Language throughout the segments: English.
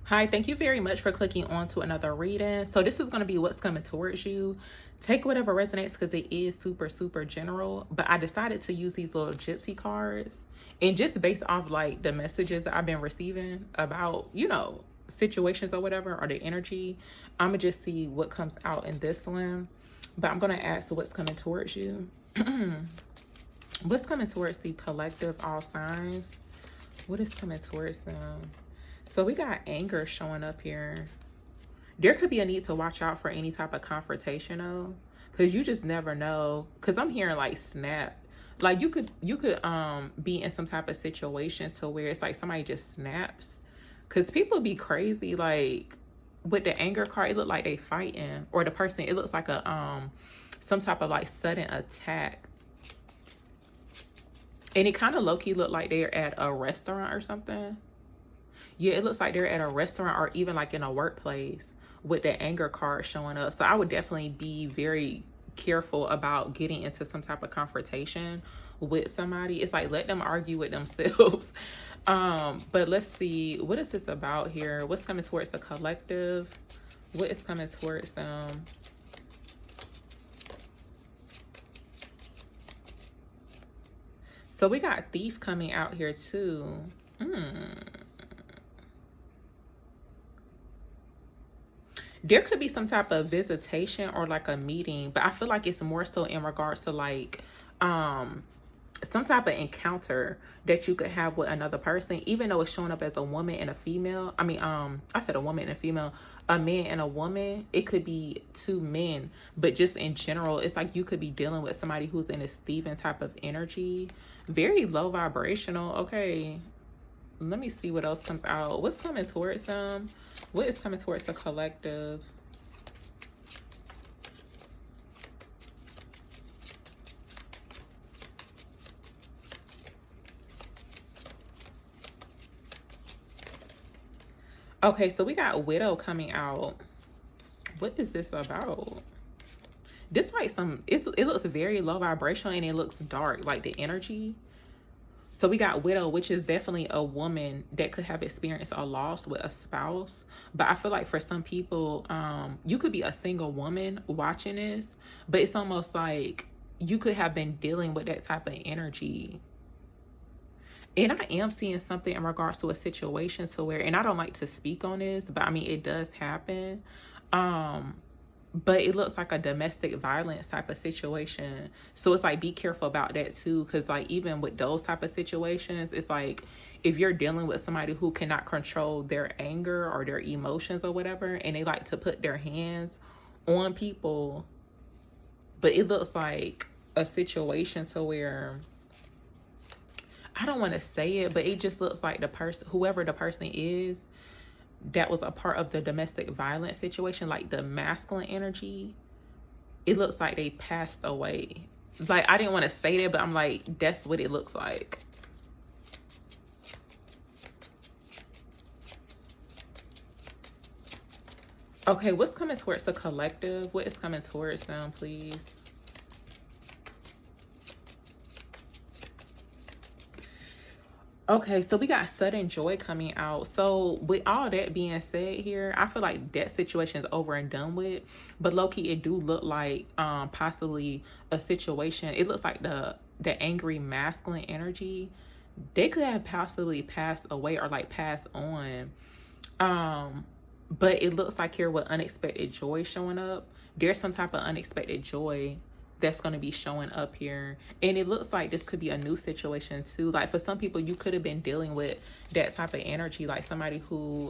Hi, thank you very much for clicking on to another reading. So this is going to be what's coming towards you. Take whatever resonates because it is super, super general. But I decided to use these little gypsy cards. And just based off like the messages that I've been receiving about, situations or whatever, or the energy, I'm going to just see what comes out in this one. But I'm going to ask what's coming towards you. What's coming towards the collective, all signs? What is coming towards them? So we got anger showing up here. There could be a need to watch out for any type of confrontation though, because you just never know. Because I'm hearing like snap, like you could be in some type of situations to where it's like somebody just snaps, because people be crazy. Like with the anger card, it look like they fighting, or the person, it looks like a some type of like sudden attack, and it kind of low-key look like they're at a restaurant or something. Yeah, it looks like they're at a restaurant or even like in a workplace with the anger card showing up. So I would definitely be very careful about getting into some type of confrontation with somebody. It's like let them argue with themselves. But let's see, what is this about here? What's coming towards the collective? What is coming towards them? So we got thief coming out here too. There could be some type of visitation or like a meeting, but I feel like it's more so in regards to like some type of encounter that you could have with another person, even though it's showing up as a woman and a female. I said a woman and a female, a man and a woman. It could be two men, but just in general, it's like you could be dealing with somebody who's in a Steven type of energy, very low vibrational. Okay, let me see what else comes out. What's coming towards them? What is coming towards the collective? Okay, so we got widow coming out. What is this about? This like it looks very low vibrational and it looks dark, like the energy. So we got widow, which is definitely a woman that could have experienced a loss with a spouse. But I feel like for some people, you could be a single woman watching this, but it's almost like you could have been dealing with that type of energy. And I am seeing something in regards to a situation to where, and I don't like to speak on this, but I mean, it does happen. But it looks like a domestic violence type of situation. So it's like, be careful about that too. Cause like, even with those type of situations, it's like, if you're dealing with somebody who cannot control their anger or their emotions or whatever, and they like to put their hands on people, but it looks like a situation to where, I don't want to say it, but it just looks like the person, whoever the person is, that was a part of the domestic violence situation, like the masculine energy, it looks like they passed away. Like, I didn't want to say that, but I'm like, that's what it looks like. Okay, what's coming towards the collective? What is coming towards them, please? Okay, so we got sudden joy coming out. So with all that being said here, I feel like that situation is over and done with. But low-key, it do look like possibly a situation. It looks like the angry masculine energy, they could have possibly passed away or like passed on. But it looks like here with unexpected joy showing up, there's some type of unexpected joy that's going to be showing up here. And it looks like this could be a new situation too. Like for some people, you could have been dealing with that type of energy, like somebody who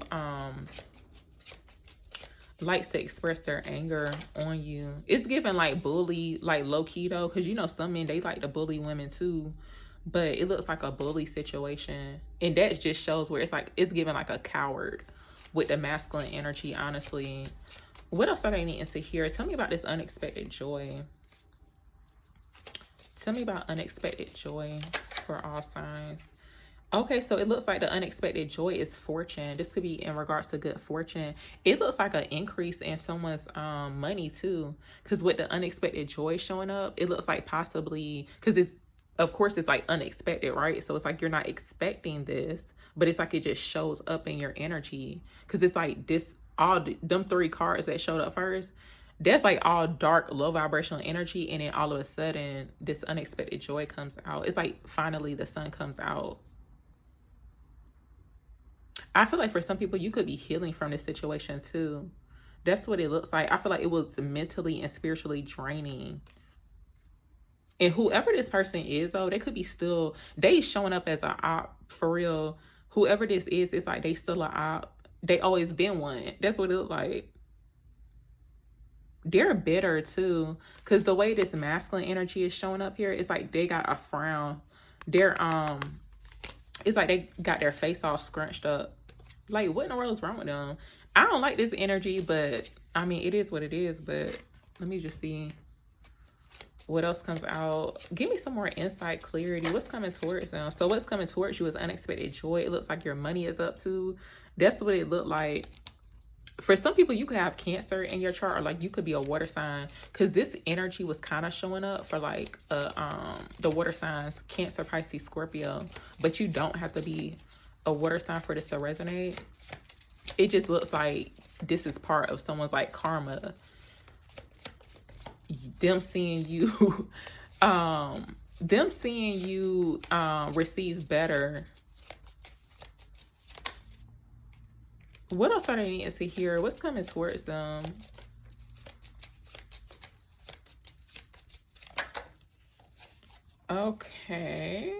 likes to express their anger on you. It's giving like bully, like low-key though, because some men, they like to bully women too. But it looks like a bully situation, and that just shows where it's like it's giving like a coward with the masculine energy. Honestly, what else are they needing to hear? Tell me about this unexpected joy. Tell me about unexpected joy for all signs. Okay, so it looks like the unexpected joy is fortune. This could be in regards to good fortune. It looks like an increase in someone's money too. Because with the unexpected joy showing up, it looks like possibly, because it's, of course, it's like unexpected, right? So it's like you're not expecting this, but it's like it just shows up in your energy. Because it's like this, them 3 cards that showed up first, that's like all dark, low vibrational energy. And then all of a sudden, this unexpected joy comes out. It's like finally the sun comes out. I feel like for some people, you could be healing from this situation too. That's what it looks like. I feel like it was mentally and spiritually draining. And whoever this person is, though, they could be still, they showing up as an op for real. Whoever this is, it's like they still a op. They always been one. That's what it look like. They're bitter too, because the way this masculine energy is showing up here, it's like they got a frown. They're it's like they got their face all scrunched up. Like, what in the world is wrong with them? I don't like this energy, but I mean, it is what it is. But let me just see what else comes out. Give me some more insight, clarity. What's coming towards them? So what's coming towards you is unexpected joy. It looks like your money is up too. That's what it looked like. For some people, you could have Cancer in your chart, or like you could be a water sign, because this energy was kind of showing up for like the water signs, Cancer, Pisces, Scorpio. But you don't have to be a water sign for this to resonate. It just looks like this is part of someone's like karma. Them seeing you, receive better. What else are they needing to hear? What's coming towards them? Okay.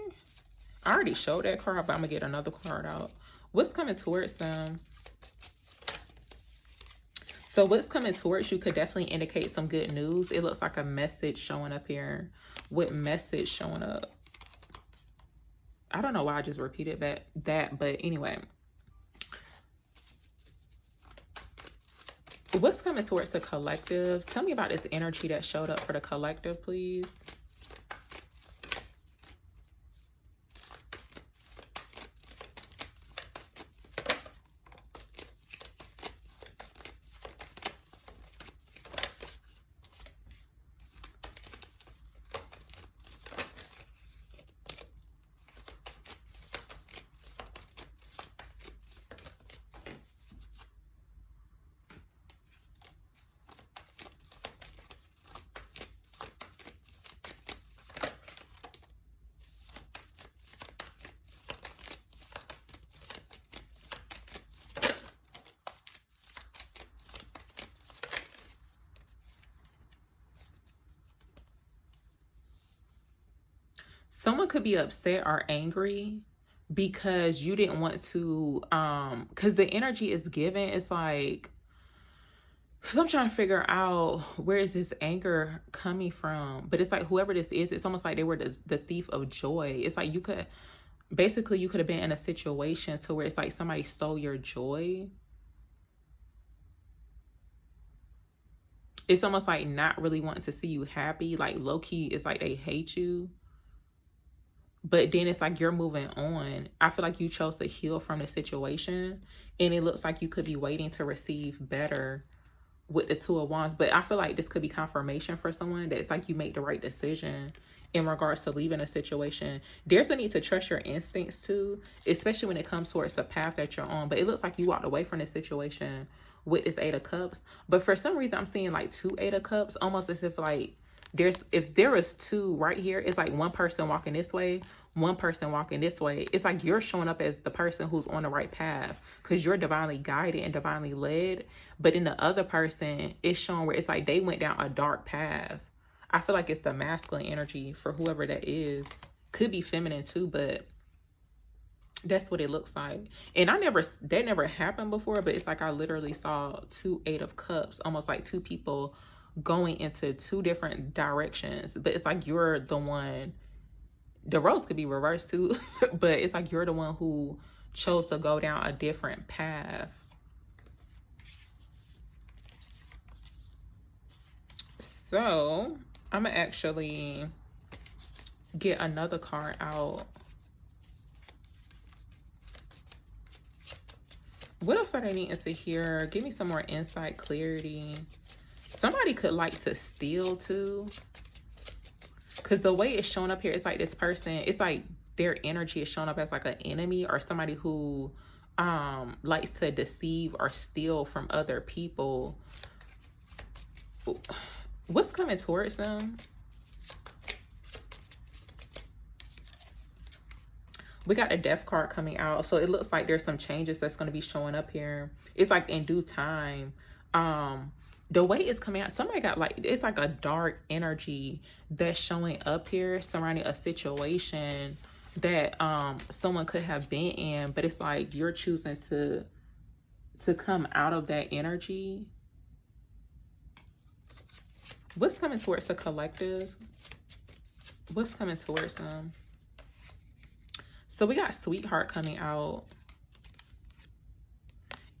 I already showed that card, but I'm going to get another card out. What's coming towards them? So what's coming towards you could definitely indicate some good news. It looks like a message showing up here. What message showing up? I don't know why I just repeated that, but anyway. What's coming towards the collective? Tell me about this energy that showed up for the collective, please. Someone could be upset or angry because you didn't want to, because the energy is given. It's like, because I'm trying to figure out where is this anger coming from. But it's like whoever this is, it's almost like they were the thief of joy. It's like you could have been in a situation to where it's like somebody stole your joy. It's almost like not really wanting to see you happy. Like low-key, it's like they hate you. But then it's like you're moving on. I feel like you chose to heal from the situation. And it looks like you could be waiting to receive better with the Two of Wands. But I feel like this could be confirmation for someone that it's like you make the right decision in regards to leaving a situation. There's a need to trust your instincts too, especially when it comes towards the path that you're on. But it looks like you walked away from this situation with this 8 of Cups. But for some reason, I'm seeing like 2 8 of Cups, almost as if like, if there is 2 right here, it's like one person walking this way, one person walking this way. It's like you're showing up as the person who's on the right path because you're divinely guided and divinely led. But in the other person, it's showing where it's like they went down a dark path. I feel like it's the masculine energy for whoever that is. Could be feminine too, but that's what it looks like. And that never happened before, but it's like I literally saw 2 8 of Cups, almost like 2 people going into 2 different directions. But it's like you're the one, the roles could be reversed too, but it's like you're the one who chose to go down a different path. So I'm gonna actually get another card out. What else are they needing to hear? Give me some more insight, clarity. Somebody could like to steal too. Because the way it's showing up here, it's like this person, it's like their energy is showing up as like an enemy or somebody who likes to deceive or steal from other people. What's coming towards them? We got the death card coming out. So it looks like there's some changes that's going to be showing up here. It's like in due time. The way it's coming out, somebody got like, it's like a dark energy that's showing up here surrounding a situation that someone could have been in, but it's like you're choosing to come out of that energy. What's coming towards the collective? What's coming towards them? So we got sweetheart coming out.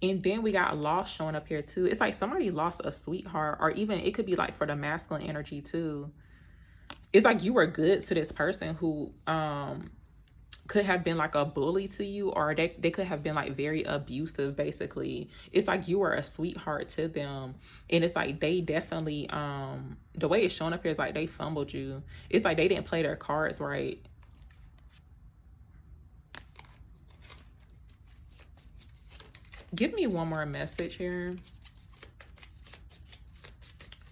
And then we got lost showing up here too. It's like somebody lost a sweetheart, or even it could be like for the masculine energy too. It's like you were good to this person who could have been like a bully to you, or they could have been like very abusive basically. It's like you were a sweetheart to them, and it's like they definitely the way it's showing up here is like they fumbled you. It's like they didn't play their cards right. Give me one more message here.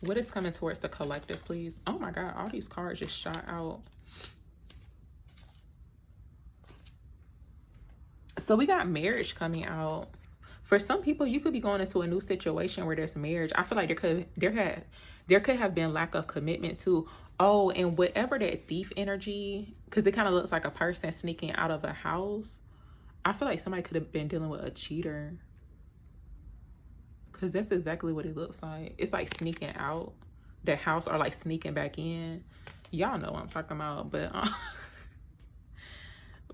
What is coming towards the collective, please? Oh my God, all these cards just shot out. So we got marriage coming out. For some people, you could be going into a new situation where there's marriage. I feel like there could have been lack of commitment too. Oh, and whatever that thief energy, because it kind of looks like a person sneaking out of a house. I feel like somebody could have been dealing with a cheater. Because that's exactly what it looks like. It's like sneaking out the house or like sneaking back in. Y'all know what I'm talking about.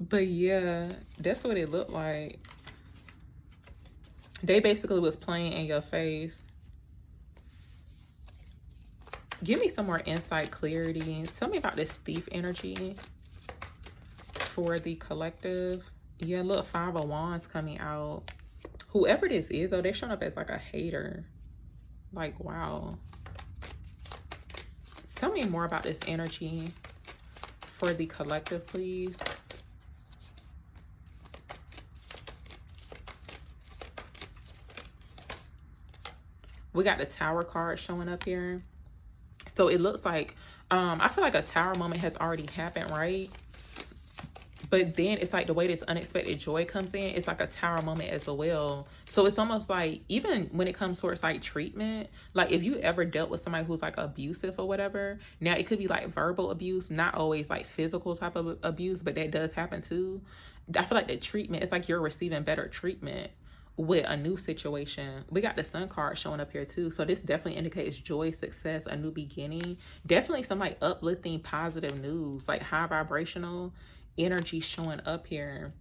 But yeah, that's what it looked like. They basically was playing in your face. Give me some more insight, clarity. Tell me about this thief energy for the collective. Yeah, look, 5 of Wands coming out. Whoever this is, though, they're showing up as like a hater. Like, wow. Tell me more about this energy for the collective, please. We got the Tower card showing up here. So it looks like, I feel like a Tower moment has already happened, right? But then it's like the way this unexpected joy comes in, it's like a Tower moment as well. So it's almost like, even when it comes towards like treatment, like if you ever dealt with somebody who's like abusive or whatever, now it could be like verbal abuse, not always like physical type of abuse, but that does happen too. I feel like the treatment, it's like you're receiving better treatment with a new situation. We got the Sun card showing up here too. So this definitely indicates joy, success, a new beginning. Definitely some like uplifting, positive news, like high vibrational energy showing up here.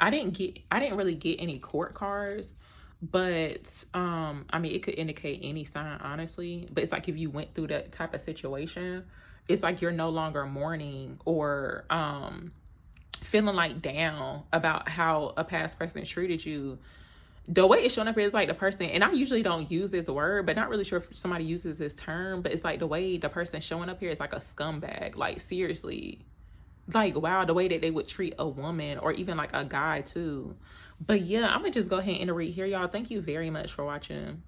I didn't really get any court cards, but I mean, it could indicate any sign, honestly. But it's like if you went through that type of situation, it's like you're no longer mourning or feeling like down about how a past person treated you. The way it's showing up here is like the person, and I usually don't use this word, but not really sure if somebody uses this term, but it's like the way the person showing up here is like a scumbag. Like, seriously. Like, wow, the way that they would treat a woman or even like a guy too. But yeah, I'm gonna just go ahead and read here, y'all. Thank you very much for watching.